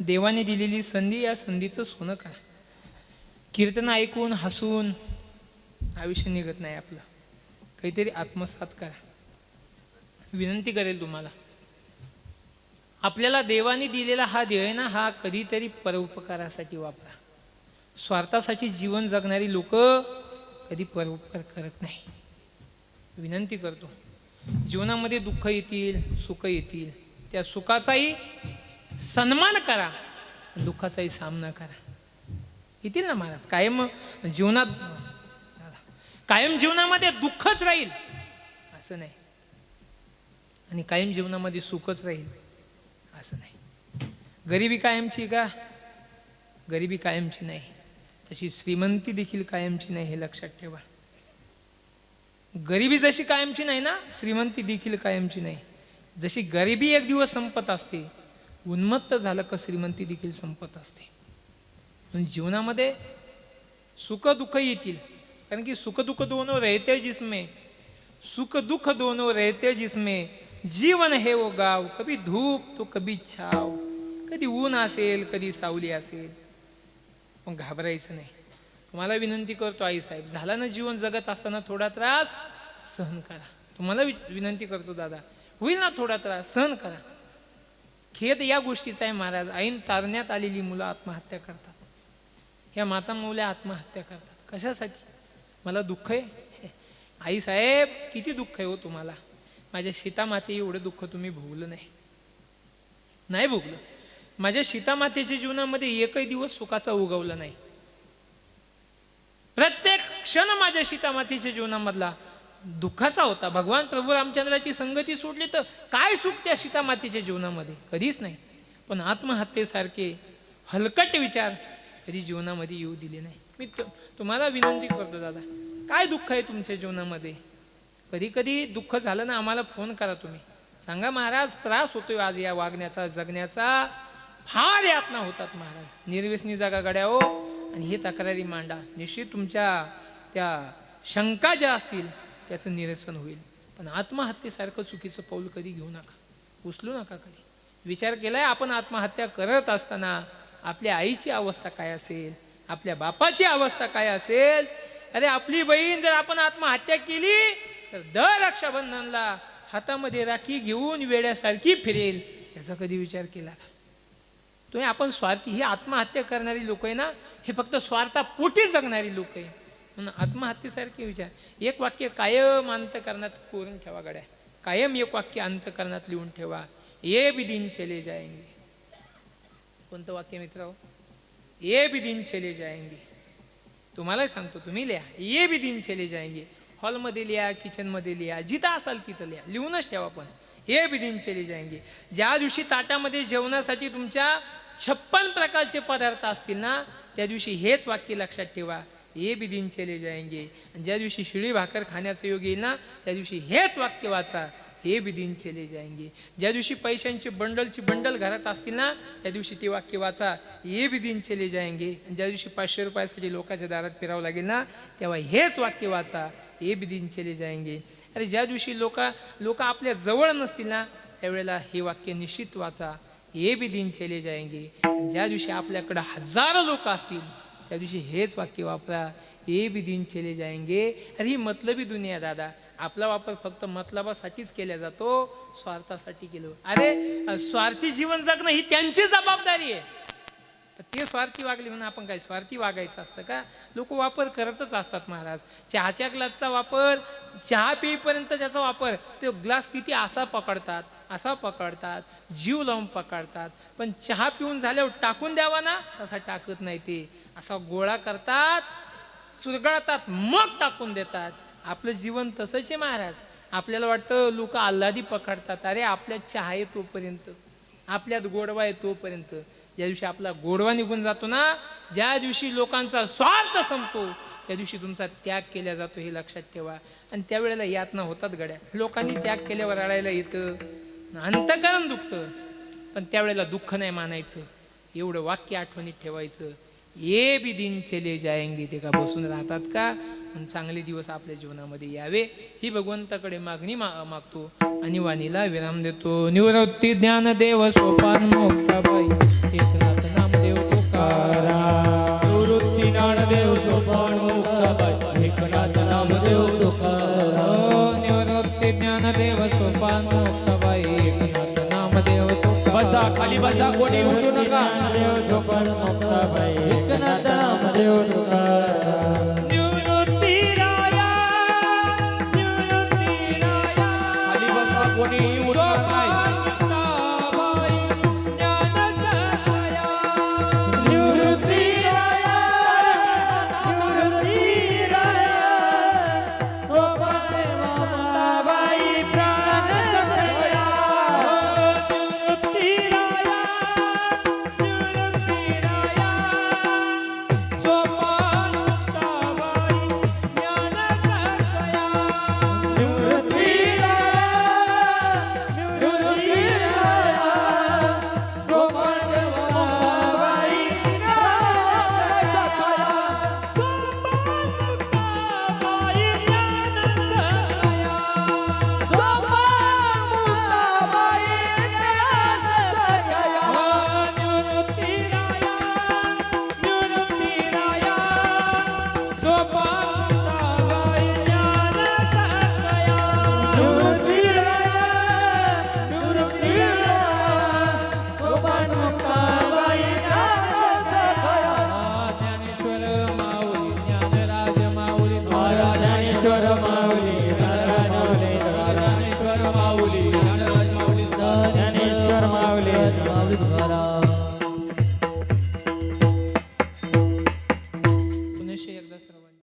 देवाने दिलेली संधी, या संधीचं सोनं करा. कीर्तन ऐकून हसून आयुष्य निघत नाही आपलं. काहीतरी आत्मसात करा. विनंती करेल तुम्हाला, आपल्याला देवाने दिलेला हा देह आहे ना, हा कधीतरी परोपकारासाठी वापरा. स्वार्थासाठी जीवन जगणारी लोक कधी परोपकार करत नाही. विनंती करतो, जीवनामध्ये दुःख येतील, सुख येतील, त्या सुखाचाही सन्मान करा, दुःखाचाही सामना करा. येतील ना महाराज. कायम जीवनामध्ये दुःखच राहील असं नाही, आणि कायम जीवनामध्ये सुखच राहील असं नाही. गरिबी कायमची का? गरिबी कायमची नाही. तशी श्रीमंती देखील कायमची नाही, हे लक्षात ठेवा. गरिबी जशी कायमची नाही ना, श्रीमंती देखील कायमची नाही. जशी गरिबी एक दिवस संपत असते, उन्मत्त झालं का श्रीमंती देखील संपत असते. पण जीवनामध्ये सुख दुःख येतील, कारण की सुख दुःख दोनों रहते जिसमें, सुख दुःख दोनों रहते जिसमें, जीवन है वो गाव, कभी धूप तो कभी छाव. कधी ऊन असेल, कधी सावली असेल, पण घाबरायचं नाही. तुम्हाला विनंती करतो आई साहेब, झाला ना जीवन जगत असताना थोडा त्रास सहन करा. तुम्हाला विनंती करतो दादा, होईल ना थोडा त्रास सहन करा. खेद या गोष्टीचा आहे महाराज, ऐन तारण्यात आलेली मुलं आत्महत्या करतात. ह्या माता मुले आत्महत्या करतात. कशासाठी? मला दुःख आहे. आई साहेब किती दुःख आहे हो तुम्हाला. माझ्या सीतामाते एवढं दुःख तुम्ही भोगलं नाही भोगलं. माझ्या सीतामातेच्या जीवनामध्ये एकही दिवस सुखाचा उगवला नाही. प्रत्येक क्षण माझ्या सीतामातेच्या जीवनामधला दुःखाचा होता. भगवान प्रभू रामचंद्राची संगती सोडली तर काय सुख त्या सीतामातेच्या जीवनामध्ये? कधीच नाही. पण आत्महत्येसारखे हलकट विचार कधी जीवनामध्ये येऊ दिले नाही. मी तुम्हाला विनंती करतो दादा, काय दुःख आहे तुमच्या जीवनामध्ये? कधी कधी दुःख झालं ना, आम्हाला फोन करा. तुम्ही सांगा, महाराज त्रास होतोय आज या वागण्याचा, जगण्याचा, फार यातना होतात महाराज. निर्व्यसनी जागा गड्या हो, आणि हे तक्रारी मांडा. निश्चित तुमच्या त्या शंका ज्या असतील त्याचं निरसन होईल. पण आत्महत्येसारखं चुकीचं पाऊल कधी घेऊ नका, उचलू नका. कधी विचार केलाय आपण आत्महत्या करत असताना आपल्या आईची अवस्था काय असेल, आपल्या बापाची अवस्था काय असेल? अरे आपली बहीण जर आपण आत्महत्या केली तर दर रक्षाबंधनला हातामध्ये राखी घेऊन वेड्यासारखी फिरेल. याचा कधी विचार केला का तुम्ही? आपण स्वार्थी, ही आत्महत्या करणारी लोक आहे ना, हे फक्त स्वार्थापोटी जगणारी लोक आहे. म्हणून आत्महत्येसारखे विचार. एक वाक्य कायम अंतकरणात कोरून ठेवा गड्या. कायम एक वाक्य अंतकरणात लिहून ठेवा, ये भी दिन चले जाएंगे. कोणतं वाक्य मित्र? ये भी दिन चले जाएंगे. तुम्हाला सांगतो, तुम्ही लिहा, ये भी दिन चले जाएंगे. हॉलमध्ये लिहा, किचनमध्ये लिहा, जिथं असाल तिथं लिहा, लिहूनच ठेवा. पण ये भी दिन चले जाएंगे. ज्या दिवशी ताटामध्ये जेवणासाठी तुमच्या 56 प्रकारचे पदार्थ असतील ना, त्या दिवशी हेच वाक्य लक्षात ठेवा, ये भी दिन चले जाएंगे. आणि ज्या दिवशी शिळी भाकर खाण्याचं योग येईल ना, त्या दिवशी हेच वाक्य वाचा, ये भी दिन चले जाएंगे. ज्या दिवशी पैशांची बंडल घरात असतील ना, त्या दिवशी ते वाक्य वाचा, ये भी दिन चले जाएंगे. आणि ज्या दिवशी 500 रुपयासाठी लोकांच्या दारात फिरावं लागेल ना, तेव्हा हेच वाक्य वाचा, ये भी दिन चले जाएंगे. अरे ज्या दिवशी लोक आपल्या जवळ नसतील ना, त्यावेळेला हे वाक्य निश्चित वाचा, ये भी दिन चले जाएंगे. ज्या दिवशी आपल्याकडं हजारो लोक असतील त्या दिवशी हेच वाक्य वापरा, ये भी दिन चले जाएंगे. अरे ही मतलबी दुनिया दादा. आपला वापर फक्त मतलबासाठीच केला जातो, स्वार्थासाठी केलं. अरे स्वार्थी जीवन जगणं ही त्यांची जबाबदारी आहे. ते स्वार्थी वागले म्हणून आपण काय स्वार्थी वागायचं असतं का? लोक वापर करतच असतात महाराज. चहाच्या ग्लासचा वापर, चहा पिईपर्यंत त्याचा वापर, ते ग्लास किती असा पकडतात, जीव लावून पकडतात. पण चहा पिऊन झाल्यावर टाकून द्यावा ना, तसा टाकत नाही. ते असा गोळा करतात, चुरगळतात, मग टाकून देतात. आपलं जीवन तसंच आहे महाराज. आपल्याला वाटतं लोक आल्हादी पकडतात. अरे आपल्यात चहा आहे तोपर्यंत, आपल्यात गोडवा आहे तोपर्यंत. ज्या दिवशी आपला गोडवा निघून जातो ना, ज्या दिवशी लोकांचा स्वार्थ संपतो, त्या दिवशी तुमचा त्याग केला जातो, हे लक्षात ठेवा. आणि त्यावेळेला यातना होतात गड्या. लोकांनी त्याग केल्यावर रडायला येतं, अंतःकरण दुखतं, पण त्यावेळेला दुःख नाही मानायचं. एवढं वाक्य आठवणीत ठेवायचं, ये भी दिन चले जाएंगे. ते का बसून राहतात का? पण चांगले दिवस आपल्या जीवनामध्ये यावे ही भगवंताकडे मागणी मागतो आणि वाणीला विराम देतो. निवृत्ती ज्ञानदेव सोपान मोक्षाबाई एकनाथ उठू नका देव सोपान मुक्ताबाई एकनाथ नामदेव तुकाराम निवृत्तीराया निवृत्तीराया खाली बसा कोणी उठणार नाही मुक्ताबाई ज्ञानसाया निवृत्तीराया निवृत्तीराया सोपान मुक्ताबाई प्राण संगया निवृत्तीराया निवृत्तीराया सोपान मुक्ताबाई ज्ञानसाया निवृत्तीराया सोपान मुक्ताबाई सोपान मुक्ताबाई ज्ञानेश्वर माऊली ज्ञानराज माऊली ज्ञानेश्वर माऊली ज्ञानेश्वर माऊली ज्ञानराज माऊली ज्ञानेश्वर माऊली